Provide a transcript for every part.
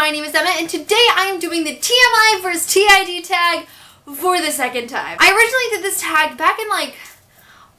my name is Emma, and today I am doing the TMI vs TID tag for the second time. I originally did this tag back in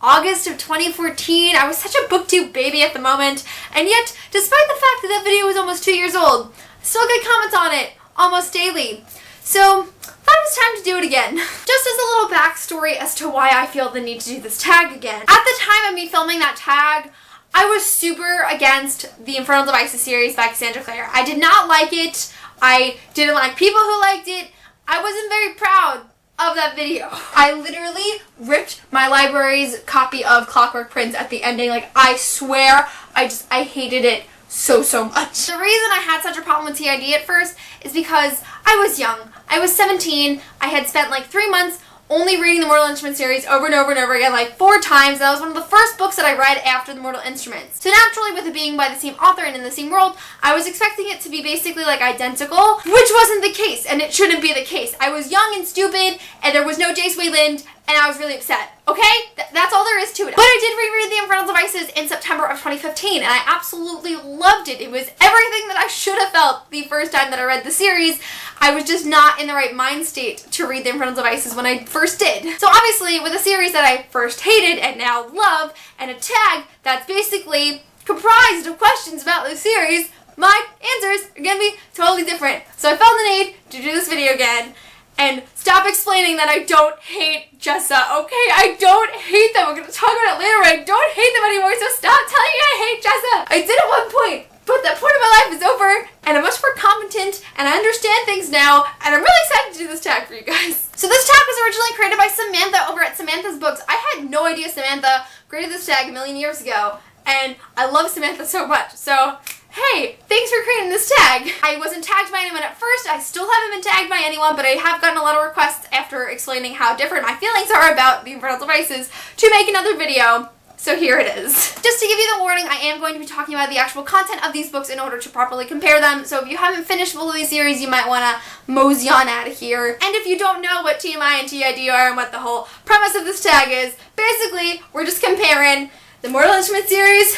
August of 2014. I was such a booktube baby at the moment, and yet, despite the fact that that video was almost 2 years old, I still get comments on it almost daily. So, thought it was time to do it again. Just as a little backstory as to why I feel the need to do this tag again. At the time of me filming that tag, I was super against the Infernal Devices series by Cassandra Clare. I did not like it. I didn't like people who liked it. I wasn't very proud of that video. I literally ripped my library's copy of Clockwork prints at the ending. I swear, I hated it so much. The reason I had such a problem with TID at first is because I was young. I was 17. I had spent 3 months only reading the Mortal Instruments series over and over and over again, 4 times. That was one of the first books that I read after the Mortal Instruments. So naturally, with it being by the same author and in the same world, I was expecting it to be basically identical, which wasn't the case, and it shouldn't be the case. I was young and stupid, and there was no Jace Wayland, and I was really upset. Okay? That's all there is to it. But I did reread the Infernal Devices in September of 2015, and I absolutely loved it. It was everything that I should have felt the first time that I read the series. I was just not in the right mind state to read the Infernal Devices when I first did. So obviously, with a series that I first hated and now love, and a tag that's basically comprised of questions about the series, my answers are gonna be totally different. So I felt the need to do this video again, and stop explaining that I don't hate Jessa, okay? I don't hate them. We're gonna talk about it later, but I don't hate them anymore, so stop telling me I hate Jessa. I did at one point, but that point of my life is over, and I'm much more competent, and I understand things now, and I'm really excited to do this tag for you guys. So this tag was originally created by Samantha over at Samantha's Books. I had no idea Samantha created this tag a million years ago, and I love Samantha so much, so hey, thanks for creating this tag. I wasn't tagged by anyone at first. I still haven't been tagged by anyone, but I have gotten a lot of requests after explaining how different my feelings are about the Infernal Devices to make another video. So here it is. Just to give you the warning, I am going to be talking about the actual content of these books in order to properly compare them. So if you haven't finished both of these series, you might want to mosey on out of here. And if you don't know what TMI and TID are and what the whole premise of this tag is, basically, we're just comparing the Mortal Instruments series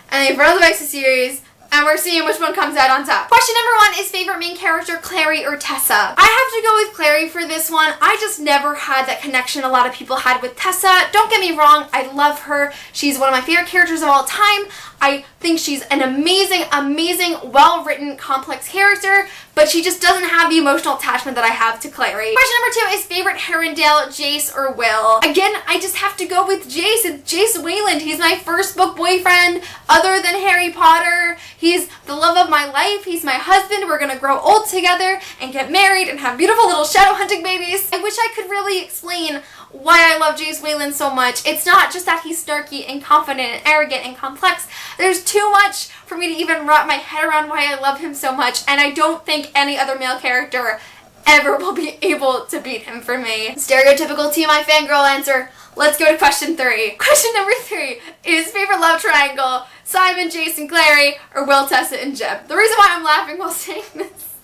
and the Infernal Devices series, and we're seeing which one comes out on top. Question number 1 is favorite main character, Clary or Tessa? I have to go with Clary for this one. I just never had that connection a lot of people had with Tessa. Don't get me wrong, I love her. She's one of my favorite characters of all time. I think she's an amazing, well-written, complex character, but she just doesn't have the emotional attachment that I have to Clary. Question number 2 is favorite Herondale, Jace or Will? Again, I just have to go with Jace. It's Jace Wayland. He's my first book boyfriend other than Harry Potter. He's the love of my life. He's my husband. We're gonna grow old together and get married and have beautiful little shadow hunting babies. I wish I could really explain why I love Jace Wayland so much. It's not just that he's snarky and confident and arrogant and complex. There's too much for me to even wrap my head around why I love him so much, and I don't think any other male character ever will be able to beat him for me. Stereotypical TMI fangirl answer. Let's go to question 3. Question number 3 is favorite love triangle, Simon, Jason, Clary, or Will, Tessa, and Jeb? The reason why I'm laughing while saying this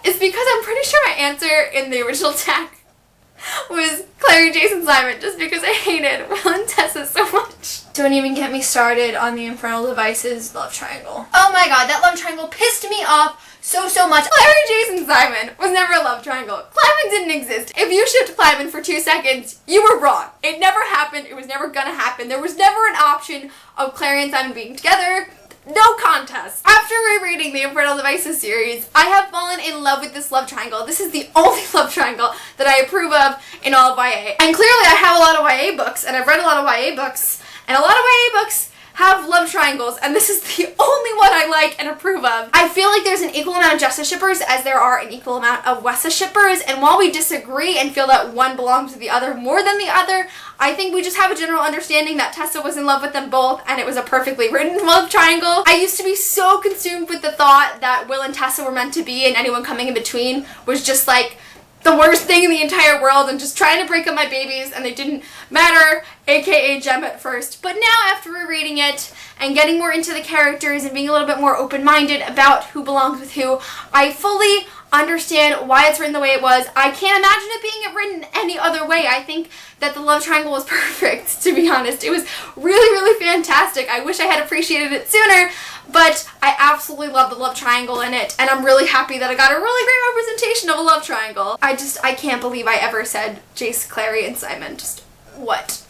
is because I'm pretty sure my answer in the original tag was Clary, Jason, Simon, just because I hated Will and Tessa so much. Don't even get me started on the Infernal Devices love triangle. Oh my god, that love triangle pissed me off so much. Clary, Jason, Simon was never a love triangle. Climbin didn't exist. If you shipped Climbin for 2 seconds, you were wrong. It never happened. It was never gonna happen. There was never an option of Clary and Simon being together. No contest. After rereading the Infernal Devices series, I have fallen in love with this love triangle. This is the only love triangle that I approve of in all of YA. And clearly I have a lot of YA books, and I've read a lot of YA books, and a lot of YA books have love triangles, and this is the only one I like and approve of. I feel like there's an equal amount of Jessa shippers as there are an equal amount of Wessa shippers, and while we disagree and feel that one belongs to the other more than the other, I think we just have a general understanding that Tessa was in love with them both, and it was a perfectly written love triangle. I used to be so consumed with the thought that Will and Tessa were meant to be, and anyone coming in between was just the worst thing in the entire world and just trying to break up my babies, and they didn't matter, aka Jem at first. But now, after rereading it and getting more into the characters and being a little bit more open-minded about who belongs with who, I fully understand why it's written the way it was. I can't imagine it being written any other way. I think that the love triangle was perfect, to be honest. It was really, really fantastic. I wish I had appreciated it sooner, but I absolutely love the love triangle in it, and I'm really happy that I got a really great representation of a love triangle. I can't believe I ever said Jace, Clary, and Simon. Just, what?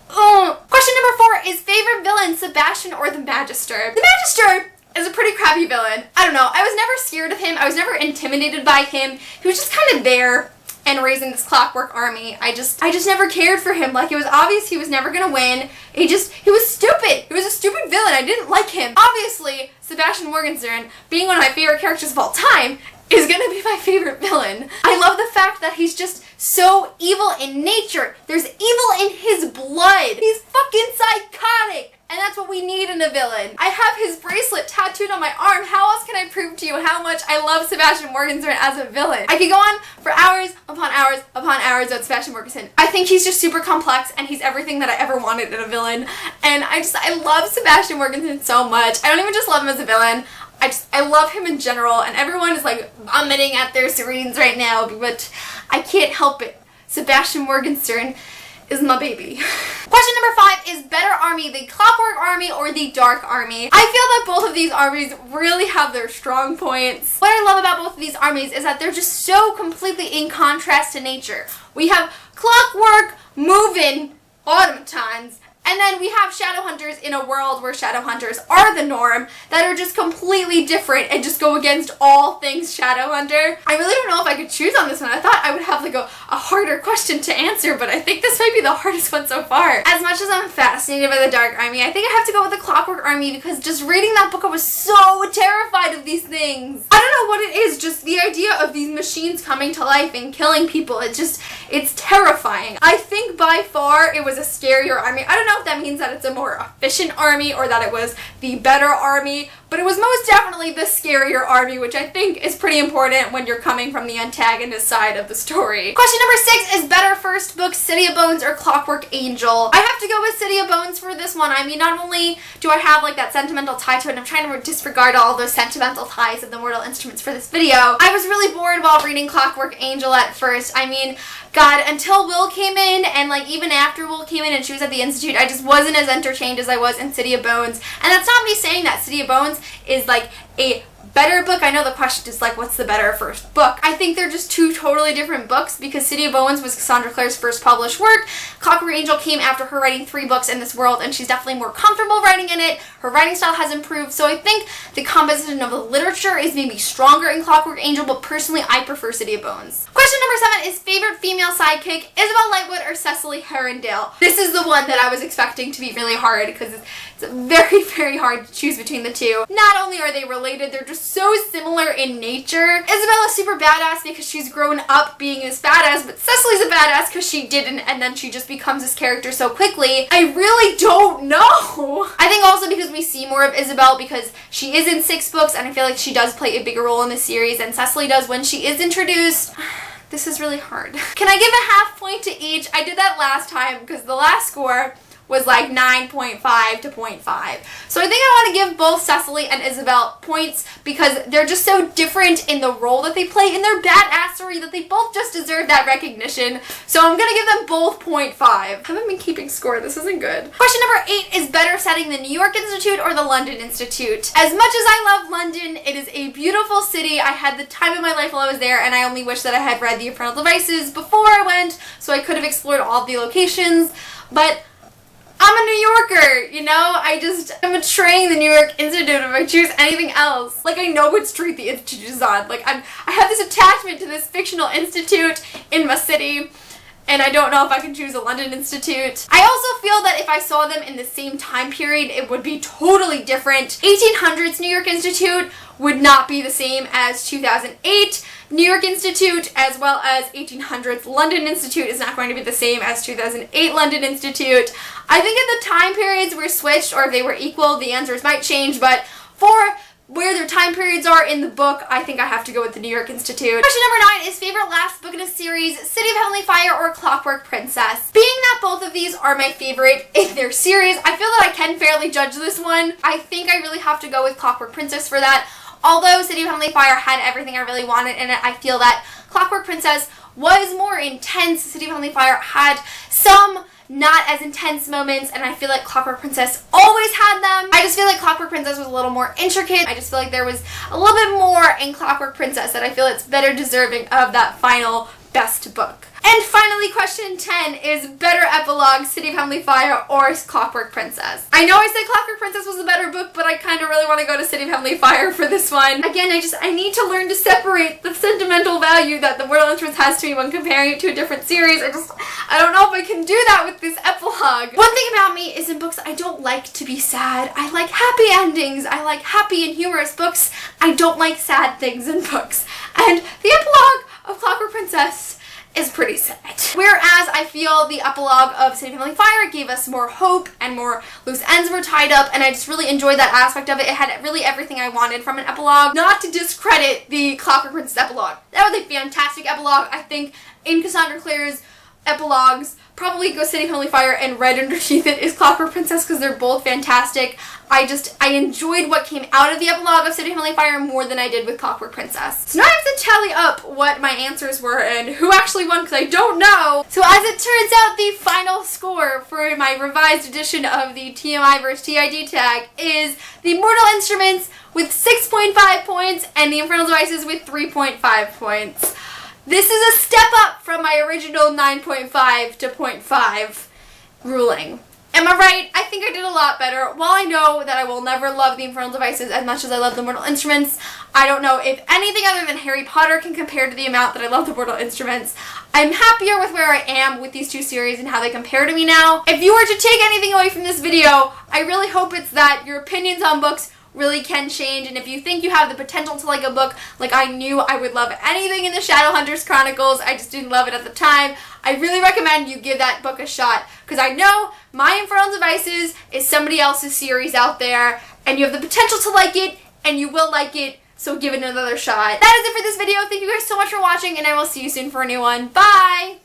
Question number 4 is favorite villain, Sebastian or the Magister? The Magister is a pretty crappy villain. I don't know. I was never scared of him. I was never intimidated by him. He was just kind of there and raising this Clockwork army. I just never cared for him. Like, it was obvious he was never gonna win. He was stupid. He was a stupid villain. I didn't like him. Obviously, Sebastian Morgenstern, being one of my favorite characters of all time, is gonna be my favorite villain. I love the fact that he's just so evil in nature. There's evil in his blood. He's fucking psychotic. And that's what we need in a villain. I have his bracelet tattooed on my arm. How else can I prove to you how much I love Sebastian Morgenstern as a villain? I could go on for hours upon hours upon hours about Sebastian Morgenstern. I think he's just super complex, and he's everything that I ever wanted in a villain. And I love Sebastian Morgenstern so much. I don't even just love him as a villain. I love him in general, and everyone is like vomiting at their screens right now, but I can't help it. Sebastian Morgenstern is my baby. Question number 5 is better army, the Clockwork army or the Dark army? I feel that both of these armies really have their strong points. What I love about both of these armies is that they're just so completely in contrast to nature. We have Clockwork moving automatons, and then we have Shadowhunters in a world where Shadowhunters are the norm, that are just completely different and just go against all things Shadowhunter. I really don't know if I could choose on this one. I thought I would have like a harder question to answer, but I think this might be the hardest one so far. As much as I'm fascinated by the Dark Army, I think I have to go with the Clockwork Army, because just reading that book I was so terrified of these things. I don't know what it is, just the idea of these machines coming to life and killing people, it's terrifying. I think by far it was a scarier army. I don't know if that means that it's a more efficient army or that it was the better army, but it was most definitely the scarier army, which I think is pretty important when you're coming from the antagonist side of the story. Question number 6 is better first book, City of Bones or Clockwork Angel? I have to go with City of Bones for this one. I mean, not only do I have like that sentimental tie to it, and I'm trying to disregard all those sentimental ties of the Mortal Instruments for this video, I was really bored while reading Clockwork Angel at first. I mean, God, until Will came in, and like even after Will came in and she was at the Institute, I just wasn't as entertained as I was in City of Bones. And that's not me saying that City of Bones is like a better book. I know the question is like, what's the better first book? I think they're just two totally different books, because City of Bones was Cassandra Clare's first published work. Clockwork Angel came after her writing 3 books in this world, and she's definitely more comfortable writing in it. Her writing style has improved, so I think the composition of the literature is maybe stronger in Clockwork Angel, but personally I prefer City of Bones. Question number 7 is favorite female sidekick, Isabel Lightwood or Cecily Herondale? This is the one that I was expecting to be really hard, because it's very, very hard to choose between the two. Not only are they related, they're just so similar in nature. Isabel is super badass because she's grown up being this badass, but Cecily's a badass because she didn't, and then she just becomes this character so quickly. I really don't know. I think also because we see more of Isabel because she is in 6 books, and I feel like she does play a bigger role in the series than Cecily does when she is introduced. This is really hard. Can I give a half point to each? I did that last time because the last score was like 9.5 to 0.5. So I think I want to give both Cecily and Isabel points because they're just so different in the role that they play in their badassery that they both just deserve that recognition. So I'm going to give them both 0.5. I haven't been keeping score. This isn't good. Question number 8 is better setting, the New York Institute or the London Institute? As much as I love London, it is a beautiful city. I had the time of my life while I was there, and I only wish that I had read The Infernal Devices before I went so I could have explored all of the locations. But I'm a New Yorker, you know? I'm betraying the New York Institute if I choose anything else. Like, I know what street the Institute is on. Like, I have this attachment to this fictional institute in my city, and I don't know if I can choose a London Institute. I also feel that if I saw them in the same time period, it would be totally different. 1800s New York Institute would not be the same as 2008 New York Institute, as well as 1800s London Institute is not going to be the same as 2008 London Institute. I think if the time periods were switched, or if they were equal, the answers might change, but for where their time periods are in the book, I think I have to go with the New York Institute. Question number 9 is favorite last book in a series, City of Heavenly Fire or Clockwork Princess? Being that both of these are my favorite in their series, I feel that I can fairly judge this one. I think I really have to go with Clockwork Princess for that. Although City of Heavenly Fire had everything I really wanted in it, I feel that Clockwork Princess was more intense. City of Heavenly Fire had some not as intense moments, and I feel like Clockwork Princess always had them. I just feel like Clockwork Princess was a little more intricate. I just feel like there was a little bit more in Clockwork Princess that I feel it's better deserving of that final best book. And finally, question 10 is better epilogue, City of Heavenly Fire or Clockwork Princess? I know I said Clockwork Princess was a better book, but I kind of really want to go to City of Heavenly Fire for this one. Again, I need to learn to separate the sentimental value that the Mortal Instruments has to me when comparing it to a different series. I don't know if I can do that with this epilogue. One thing about me is in books, I don't like to be sad. I like happy endings. I like happy and humorous books. I don't like sad things in books. And the epilogue of Clockwork Princess is pretty sad. Whereas I feel the epilogue of City of Heavenly Fire gave us more hope and more loose ends were tied up, and I just really enjoyed that aspect of it. It had really everything I wanted from an epilogue. Not to discredit the Clockwork Princess epilogue. That was a fantastic epilogue. I think in Cassandra Clare's epilogues, probably go City of Heavenly Fire, and right underneath it is Clockwork Princess because they're both fantastic. I enjoyed what came out of the epilogue of City of Heavenly Fire more than I did with Clockwork Princess. So now I have to tally up what my answers were and who actually won because I don't know. So as it turns out, the final score for my revised edition of the TMI vs TID tag is the Mortal Instruments with 6.5 points and the Infernal Devices with 3.5 points. This is a step up from my original 9.5 to 0.5 ruling. Am I right? I think I did a lot better. While I know that I will never love the Infernal Devices as much as I love the Mortal Instruments, I don't know if anything other than Harry Potter can compare to the amount that I love the Mortal Instruments. I'm happier with where I am with these two series and how they compare to me now. If you were to take anything away from this video, I really hope it's that your opinions on books really can change, and if you think you have the potential to like a book like I knew I would love anything in the Shadowhunters Chronicles, I just didn't love it at the time, I really recommend you give that book a shot, because I know my Infernal Devices is somebody else's series out there, and you have the potential to like it, and you will like it, so give it another shot. That is it for this video. Thank you guys so much for watching, and I will see you soon for a new one. Bye!